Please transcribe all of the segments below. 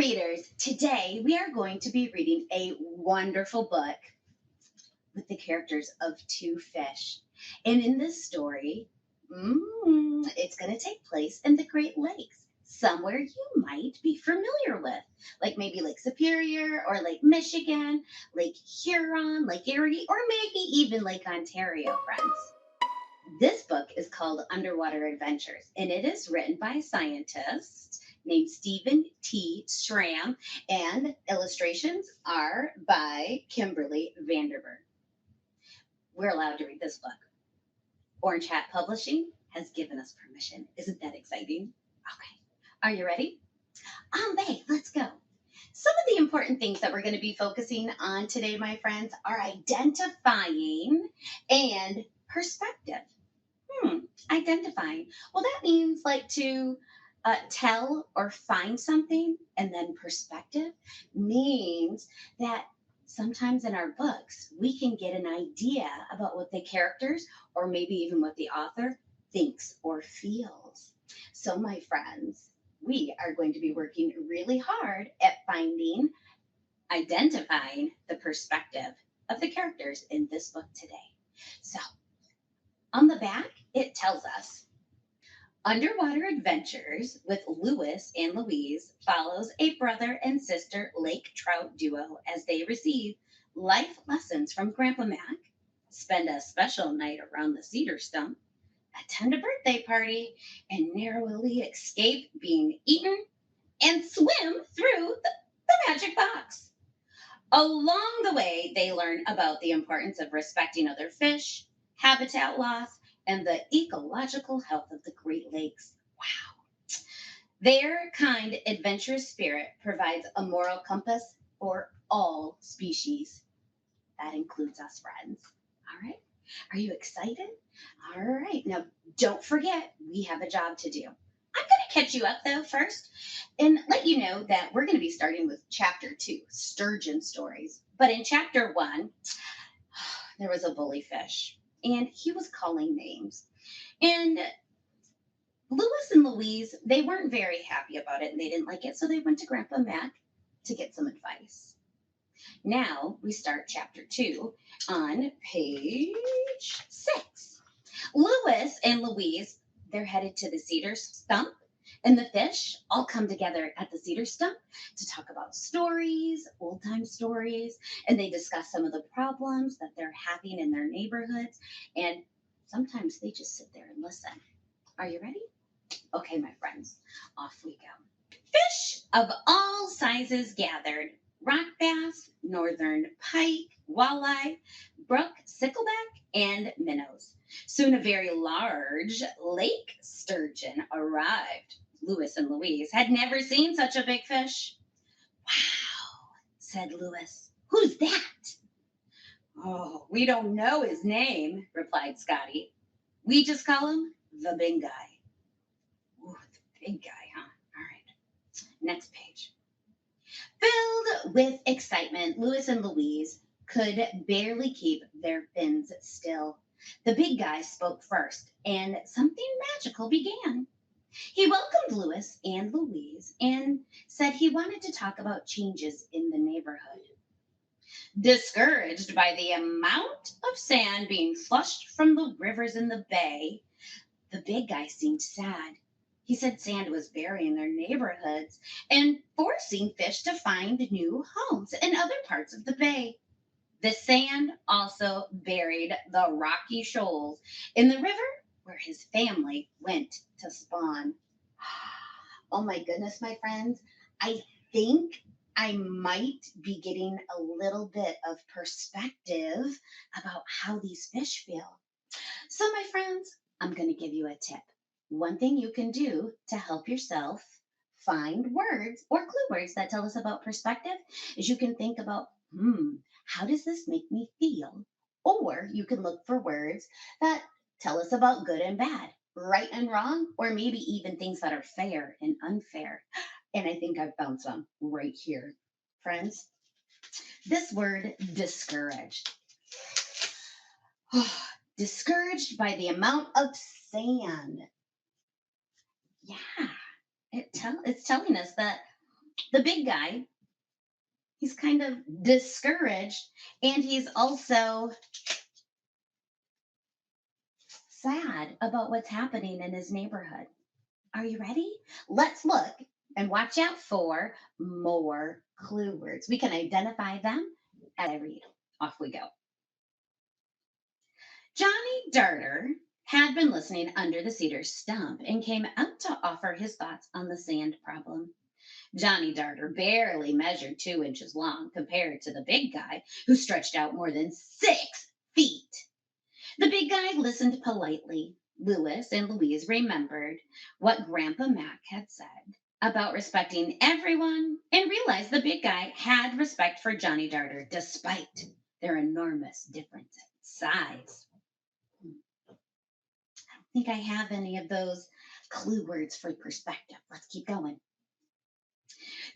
readers, today we are going to be reading a wonderful book with the characters of two fish. And in this story, it's going to take place in the Great Lakes, somewhere you might be familiar with, like maybe Lake Superior or Lake Michigan, Lake Huron, Lake Erie, or maybe even Lake Ontario, friends. This book is called Underwater Adventures, and it is written by a scientist named Stephen T. Schramm, and illustrations are by Kimberly Vanderberg. We're allowed to read this book. Orange Hat Publishing has given us permission. Isn't that exciting? Okay. Are you ready? Babe, let's go. Some of the important things that we're going to be focusing on today, my friends, are identifying and perspective. Identifying. Well, that means like to tell or find something, and then perspective means that sometimes in our books we can get an idea about what the characters or maybe even what the author thinks or feels. So, my friends, we are going to be working really hard at identifying the perspective of the characters in this book today. So, on the back, it tells us Underwater Adventures with Louis and Louise follows a brother and sister lake trout duo as they receive life lessons from Grandpa Mac, spend a special night around the cedar stump, attend a birthday party, and narrowly escape being eaten and swim through the magic box. Along the way, they learn about the importance of respecting other fish, habitat loss, and the ecological health of the Great Lakes. Wow. Their kind, adventurous spirit provides a moral compass for all species. That includes us, friends. All right. Are you excited? All right. Now, don't forget, we have a job to do. I'm going to catch you up, though, first and let you know that we're going to be starting with Chapter 2, Sturgeon Stories. But in Chapter 1, there was a bully fish, and he was calling names. And Louis and Louise, they weren't very happy about it, and they didn't like it, so they went to Grandpa Mac to get some advice. Now we start Chapter 2 on page 6. Louis and Louise, they're headed to the cedar stump, and the fish all come together at the cedar stump to talk about stories, old time stories, and they discuss some of the problems that they're having in their neighborhoods. And sometimes they just sit there and listen. Are you ready? Okay, my friends, off we go. Fish of all sizes gathered: rock bass, northern pike, walleye, brook sickleback, and minnows. Soon a very large lake sturgeon arrived. Louis and Louise had never seen such a big fish. Wow, said Louis. Who's that? Oh, we don't know his name, replied Scotty. We just call him the big guy. Ooh, the big guy, huh? All right. Next page. Filled with excitement, Louis and Louise could barely keep their fins still. The big guy spoke first, and something magical began. He welcomed Louis and Louise and said he wanted to talk about changes in the neighborhood. Discouraged by the amount of sand being flushed from the rivers in the bay, the big guy seemed sad. He said sand was burying their neighborhoods and forcing fish to find new homes in other parts of the bay. The sand also buried the rocky shoals in the river where his family went to spawn. Oh my goodness, my friends. I think I might be getting a little bit of perspective about how these fish feel. So, my friends, I'm going to give you a tip. One thing you can do to help yourself find words or clue words that tell us about perspective is you can think about, how does this make me feel? Or you can look for words that tell us about good and bad, right and wrong, or maybe even things that are fair and unfair. And I think I've found some right here. Friends, this word discouraged. Discouraged by the amount of sand. Yeah, it's telling us that The big guy, he's kind of discouraged, and he's also sad about what's happening in his neighborhood. Are you ready? Let's look and watch out for more clue words. We can identify them as I read. Off we go. Johnny Darter had been listening under the cedar stump and came out to offer his thoughts on the sand problem. Johnny Darter barely measured 2 inches long compared to the big guy, who stretched out more than 6 feet. The big guy listened politely. Louis and Louise remembered what Grandpa Mac had said about respecting everyone and realized the big guy had respect for Johnny Darter despite their enormous difference in size. I don't think I have any of those clue words for perspective. Let's keep going.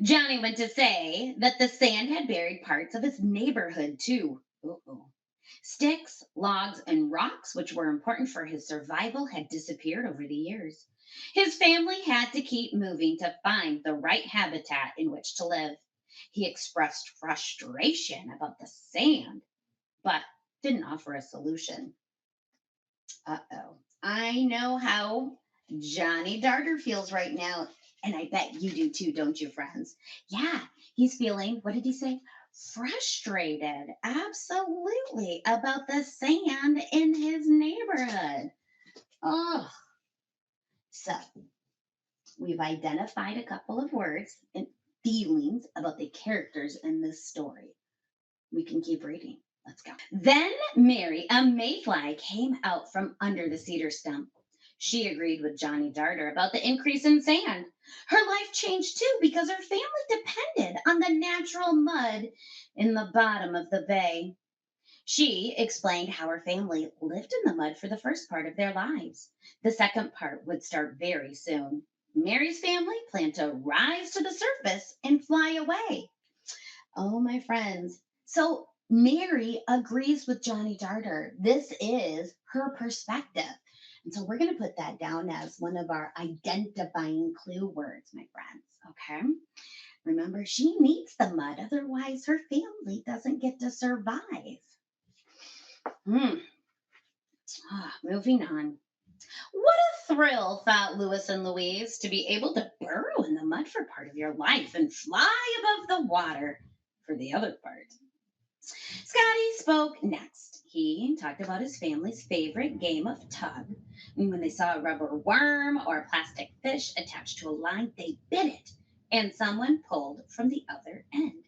Johnny went to say that the sand had buried parts of his neighborhood too. Uh-oh. Sticks, logs, and rocks, which were important for his survival, had disappeared over the years. His family had to keep moving to find the right habitat in which to live. He expressed frustration about the sand, but didn't offer a solution. Uh-oh. I know how Johnny Darter feels right now, and I bet you do too, don't you, friends? Yeah, he's feeling, what did he say? Frustrated, absolutely, about the sand in his neighborhood. Oh, so we've identified a couple of words and feelings about the characters in this story. We can keep reading. Let's go. Then Mary, a mayfly, came out from under the cedar stump. She agreed with Johnny Darter about the increase in sand. Her life changed too because her family depended on the natural mud in the bottom of the bay. She explained how her family lived in the mud for the first part of their lives. The second part would start very soon. Mary's family planned to rise to the surface and fly away. Oh, my friends. So Mary agrees with Johnny Darter. This is her perspective. And so we're going to put that down as one of our identifying clue words, my friends. Okay. Remember, she needs the mud, otherwise, her family doesn't get to survive. Moving on. What a thrill, thought Louis and Louise, to be able to burrow in the mud for part of your life and fly above the water for the other part. Scotty spoke next. He talked about his family's favorite game of tug. And when they saw a rubber worm or a plastic fish attached to a line, they bit it, and someone pulled from the other end.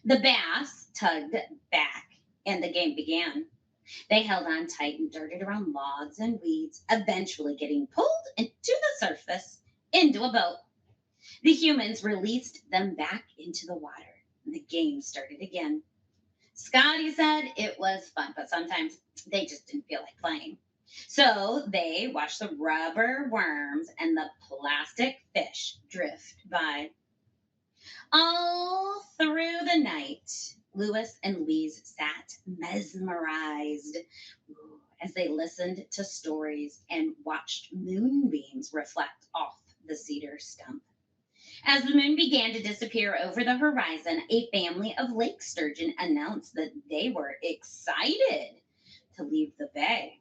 The bass tugged back, and the game began. They held on tight and darted around logs and weeds, eventually getting pulled into the surface into a boat. The humans released them back into the water, and the game started again. Scotty said it was fun, but sometimes they just didn't feel like playing. So they watched the rubber worms and the plastic fish drift by. All through the night, Louis and Louise sat mesmerized as they listened to stories and watched moonbeams reflect off the cedar stump. As the moon began to disappear over the horizon, a family of lake sturgeon announced that they were excited to leave the bay.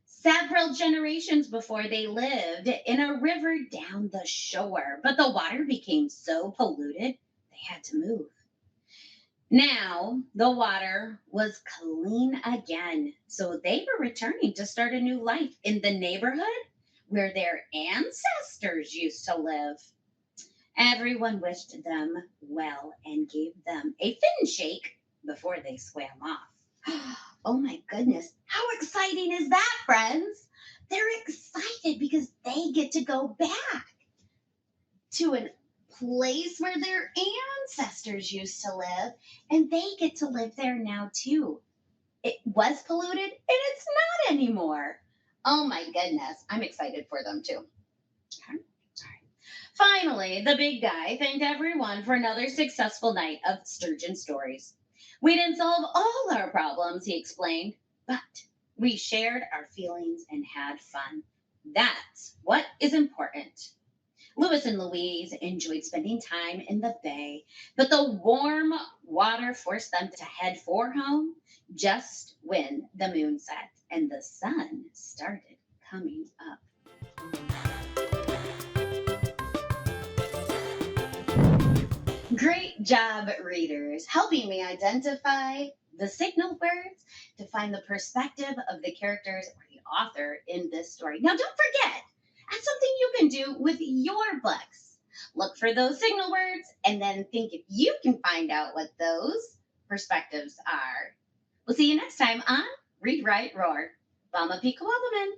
Several generations before, they lived in a river down the shore, but the water became so polluted they had to move. Now the water was clean again, so they were returning to start a new life in the neighborhood where their ancestors used to live. Everyone wished them well and gave them a fin shake before they swam off. Oh my goodness. How exciting is that, friends? They're excited because they get to go back to a place where their ancestors used to live, and they get to live there now too. It was polluted and it's not anymore. Oh my goodness. I'm excited for them too. Okay. Finally, the big guy thanked everyone for another successful night of Sturgeon stories. We didn't solve all our problems, he explained, but we shared our feelings and had fun. That's what is important. Louis and Louise enjoyed spending time in the bay, but the warm water forced them to head for home just when the moon set and the sun started coming up. Great job, readers, helping me identify the signal words to find the perspective of the characters or the author in this story. Now, don't forget, that's something you can do with your books. Look for those signal words and then think if you can find out what those perspectives are. We'll see you next time on Read, Write, Roar. Mama Pika Wobbleman.